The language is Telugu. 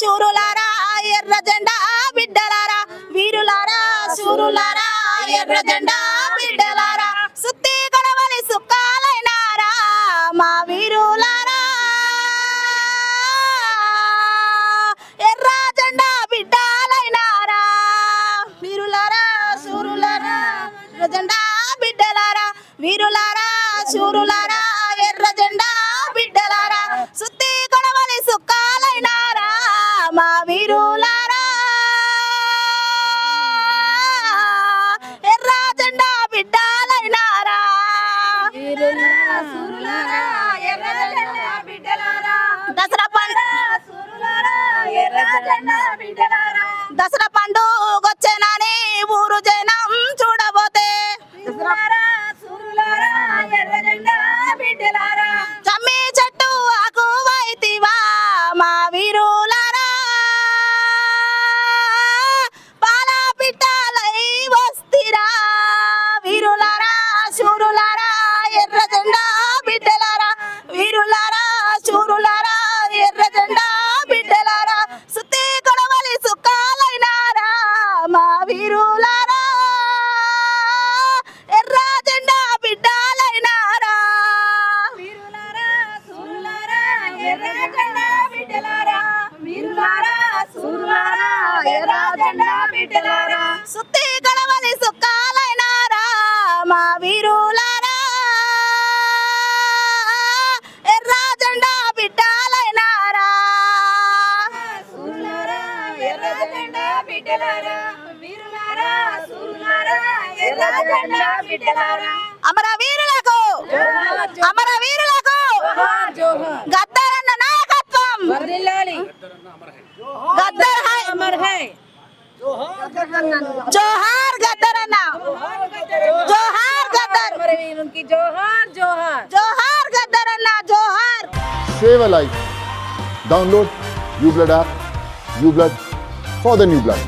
శూరులారా ఎర్ర జెండా బిడ్డలారా వీరులారా శూరులారా ఎర్ర జెండా బిడ్డలారా సుత్తి గడవలి సుక్కాలైనారా మా వీరులారా ఎర్ర జెండా బిడ్డలైనారా వీరులారా శూరులారా ఎర్ర జెండా బిడ్డలారా వీరులారా శూరులారా ఎర్ర జెండా బిడ్డలారా సుత్తి గడవలి సుక్కాలైనారా మా వీరులారా ఎర్ర జెండా బిడ్డలైనారా వీరులారా శూరులారా ఎర్ర జెండా బిడ్డలారా దసరా దసరా పండుగొచ్చేనని ఊరు జనం చూడబోతే చమ్మి చెట్టు ఆకు వైతివా మా వీరులారా పాల పిట్టలై వస్తిరా వీరులారా శూరులారా ఎర్ర జెండా బిడ్డలారా వీరులారా శూరులారా ఎర్ర జెండా బిడ్డలారా సుత్తి గొడవలి సుక్కాలైనారా మా వీరులారా ఎర్ర జెండా బిడ్డలైనారా వీరులారా శూరులారా ఎర్ర జెండా బిడ్డలారా వీరులారా శూరులారా ఎర్ర జెండా బిడ్డలారా సుత్తి గొడవలి సుక్కాలైనారా మా వీరులారా ఎర్ర జెండా బిడ్డలైనారా శూరులారా ఎర్ర జెండా బిడ్డలారా వీరులారా శూరులారా ఎర్ర జెండా బిడ్డలారా అమరవీరులకు అమరవీరులకు గద్దరన్న నాయకత్వం గద్దర్ హై అమర్ హై జోహార్ గద్దరన్న జోహార్ గద్దర్ అమరవీరునికి జోహార్ జోహార్ జోహార్ గద్దరన్న జోహార్ Save a life. Download uBlood app. uBlood for the new blood.